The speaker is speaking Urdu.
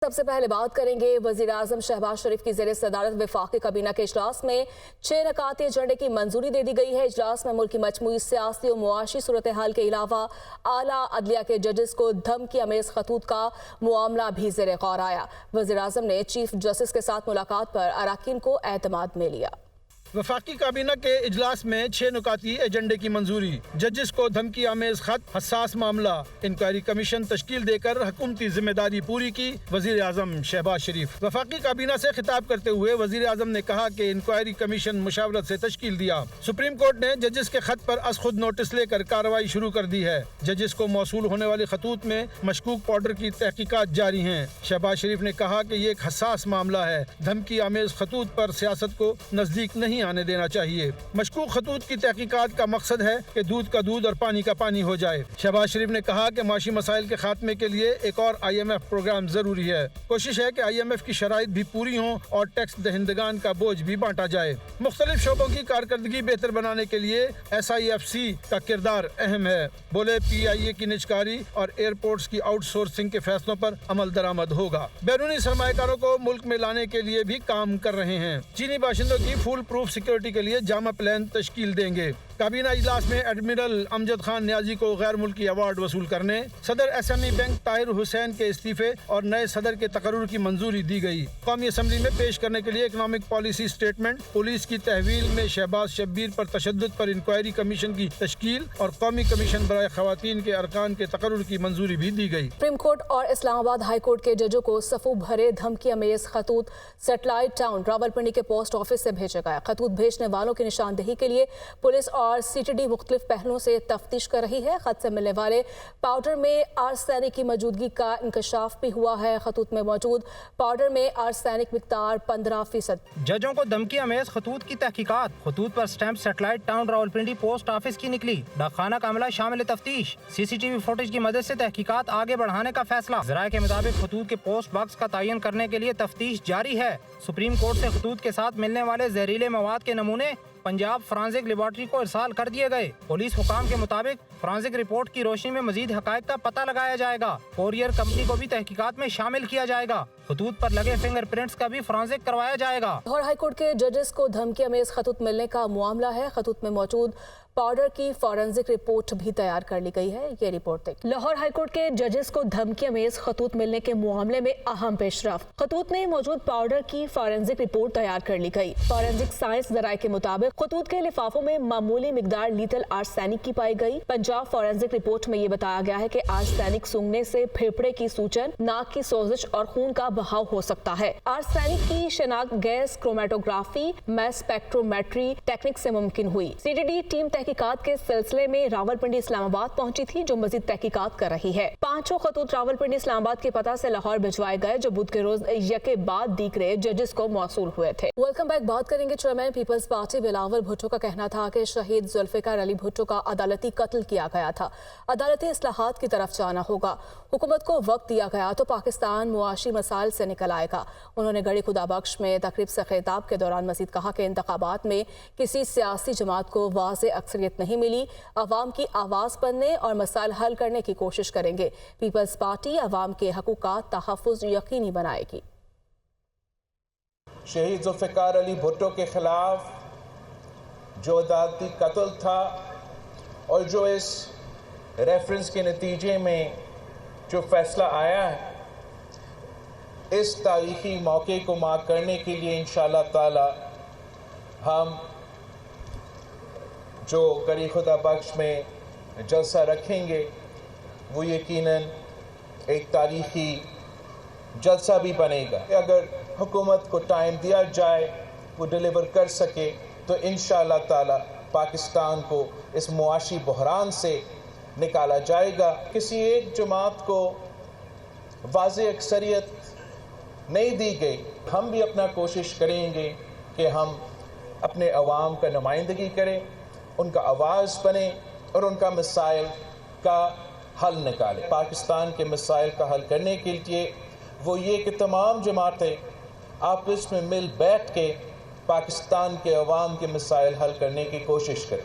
سب سے پہلے بات کریں گے وزیر اعظم شہباز شریف کی زیر صدارت وفاقی کابینہ کے اجلاس میں 6 نکاتی ایجنڈے کی منظوری دے دی گئی ہے۔ اجلاس میں ملک کی مجموعی سیاسی و معاشی صورتحال کے علاوہ اعلیٰ عدلیہ کے ججز کو دھمکی آمیز خطوط کا معاملہ بھی زیر غور آیا۔ وزیر اعظم نے چیف جسٹس کے ساتھ ملاقات پر اراکین کو اعتماد میں لیا۔ وفاقی کابینہ کے اجلاس میں 6 نکاتی ایجنڈے کی منظوری، ججز کو دھمکی آمیز خط، حساس معاملہ، انکوائری کمیشن تشکیل دے کر حکومتی ذمہ داری پوری کی وزیر اعظم شہباز شریف۔ وفاقی کابینہ سے خطاب کرتے ہوئے وزیر اعظم نے کہا کہ انکوائری کمیشن مشاورت سے تشکیل دیا۔ سپریم کورٹ نے ججز کے خط پر از خود نوٹس لے کر کارروائی شروع کر دی ہے۔ ججز کو موصول ہونے والے خطوط میں مشکوک پاؤڈر کی تحقیقات جاری ہیں۔ شہباز شریف نے کہا کہ یہ ایک حساس معاملہ ہے، دھمکی آمیز خطوط پر سیاست کو نزدیک نہیں آنے دینا چاہیے۔ مشکوک خطوط کی تحقیقات کا مقصد ہے کہ دودھ کا دودھ اور پانی کا پانی ہو جائے۔ شہباز شریف نے کہا کہ معاشی مسائل کے خاتمے کے لیے ایک اور IMF پروگرام ضروری ہے۔ کوشش ہے کہ IMF کی شرائط بھی پوری ہوں اور ٹیکس دہندگان کا بوجھ بھی بانٹا جائے۔ مختلف شعبوں کی کارکردگی بہتر بنانے کے لیے SIFC کا کردار اہم ہے۔ بولے PIA کی نجکاری اور ایئرپورٹس کی آؤٹ سورسنگ کے فیصلوں پر عمل درآمد ہوگا۔ بیرونی سرمایہ کاروں کو ملک میں لانے کے لیے بھی کام کر رہے ہیں۔ چینی باشندوں کی فول پروف سیکورٹی کے لیے جامع پلان تشکیل دیں گے۔ کابینہ اجلاس میں ایڈمرل امجد خان نیازی کو غیر ملکی ایوارڈ وصول کرنے، صدر SME بینک طاہر حسین کے استعفے اور نئے صدر کے تقرر کی منظوری دی گئی۔ قومی اسمبلی میں پیش کرنے کے لیے اکنامک پالیسی سٹیٹمنٹ، پولیس کی تحویل میں شہباز شبیر پر تشدد پر انکوائری کمیشن کی تشکیل اور قومی کمیشن برائے خواتین کے ارکان کے تقرر کی منظوری بھی دی گئی۔ سپریم کورٹ اور اسلام آباد ہائی کورٹ کے ججوں کو صفوں بھرے دھمکی آمیز خطوط سیٹلائٹ ٹاؤن راولپنڈی کے پوسٹ آفس سے بھیجا گیا۔ خطوط بھیجنے والوں کی نشاندہی کے لیے پولیس اور CTD مختلف پہلوؤں سے تفتیش کر رہی ہے۔ خط سے ملنے والے پاؤڈر میں آرسینک کی موجودگی کا انکشاف بھی ہوا ہے۔ خطوط میں موجود پاؤڈر میں آرسینک مقدار 15%۔ ججوں کو دھمکی آمیز خطوط کی تحقیقات، خطوط پر stamp satellite town Rawalpindi post office کی نکلی، ڈاکخانہ کا عملہ شامل تفتیش، CCTV فوٹیج کی مدد سے تحقیقات آگے بڑھانے کا فیصلہ۔ ذرائع کے مطابق خطوط کے پوسٹ باکس کا تعین کرنے کے لیے تفتیش جاری ہے۔ سپریم کورٹ سے خطوط کے ساتھ ملنے والے زہریلے مواد کے نمونے پنجاب فرانزک لیبارٹری کو ارسال کر دیے گئے۔ پولیس حکام کے مطابق فرانزک رپورٹ کی روشنی میں مزید حقائق کا پتہ لگایا جائے گا۔ کوریئر کمپنی کو بھی تحقیقات میں شامل کیا جائے گا۔ خطوط پر لگے فنگر پرنٹس کا بھی فرانزک کروایا جائے گا۔ لاہور ہائی کورٹ کے ججز کو دھمکی آمیز خطوط ملنے کا معاملہ ہے۔ خطوط میں موجود پاؤڈر کی فورنزک رپورٹ بھی تیار کر لی گئی ہے۔ یہ رپورٹ دیکھ لاہور ہائی کورٹ کے ججز کو دھمکی آمیز خطوط ملنے کے معاملے میں اہم پیش رفت۔ خطوط میں موجود پاؤڈر کی فورنزک رپورٹ تیار کر لی گئی۔ فورنزک سائنس ذرائع کے مطابق خطوط کے لفافوں میں معمولی مقدار لیتل آرسینک کی پائی گئی۔ پنجاب فورنزک رپورٹ میں یہ بتایا گیا ہے کہ آرسینک سونگھنے سے پھیپھڑے کی سوجن، ناک کی سوزش اور خون کا بہاؤ ہو سکتا ہے۔ آرسینک کی شناخت گیس کرومیٹوگرافی میں اسپیکٹرومیٹری ٹیکنک سے ممکن ہوئی۔ CTD ٹیم تحقیقات کے سلسلے میں راولپنڈی اسلام آباد پہنچی تھی، جو مزید تحقیقات کر رہی ہے۔ 5 خطوط راولپنڈی اسلام آباد کے پتہ سے لاہور بھجوائے گئے، جو بدھ کے روز یکے بعد دیگرے ججز کو موصول ہوئے تھے۔ Welcome back. بات کریں گے چیئرمین پیپلز پارٹی بلاول بھٹو کا کہنا تھا کہ شہید ذوالفقار علی بھٹو کا عدالتی قتل کیا گیا تھا، عدالتی اصلاحات کی طرف جانا ہوگا، حکومت کو وقت دیا گیا تو پاکستان معاشی مسائل سے نکل آئے گا۔ انہوں نے گڑھی خدا بخش میں تقریب سے خطاب کے دوران مزید کہا کہ انتخابات میں کسی سیاسی جماعت کو واضح اکثریت نہیں ملی، عوام کی آواز بننے اور مسائل حل کرنے کی کوشش کریں گے۔ پیپلز پارٹی عوام کے حقوق کا تحفظ یقینی بنائے گی۔ شہید ذوالفقار علی بھٹو کے خلاف جو عدالتی قتل تھا اور جو اس ریفرنس کے نتیجے میں جو فیصلہ آیا ہے، اس تاریخی موقع کو مارک کرنے کے لیے انشاءاللہ تعالی ہم جو گڑھی خدا بخش میں جلسہ رکھیں گے وہ یقیناً ایک تاریخی جلسہ بھی بنے گا۔ اگر حکومت کو ٹائم دیا جائے، وہ ڈیلیور کر سکے، تو انشاءاللہ تعالی پاکستان کو اس معاشی بحران سے نکالا جائے گا۔ کسی ایک جماعت کو واضح اکثریت نہیں دی گئی، ہم بھی اپنا کوشش کریں گے کہ ہم اپنے عوام کا نمائندگی کریں، ان کا آواز بنیں اور ان کا مسائل کا حل نکالیں۔ پاکستان کے مسائل کا حل کرنے کے لیے وہ یہ کہ تمام جماعتیں آپس میں مل بیٹھ کے پاکستان کے عوام کے مسائل حل کرنے کی کوشش کریں۔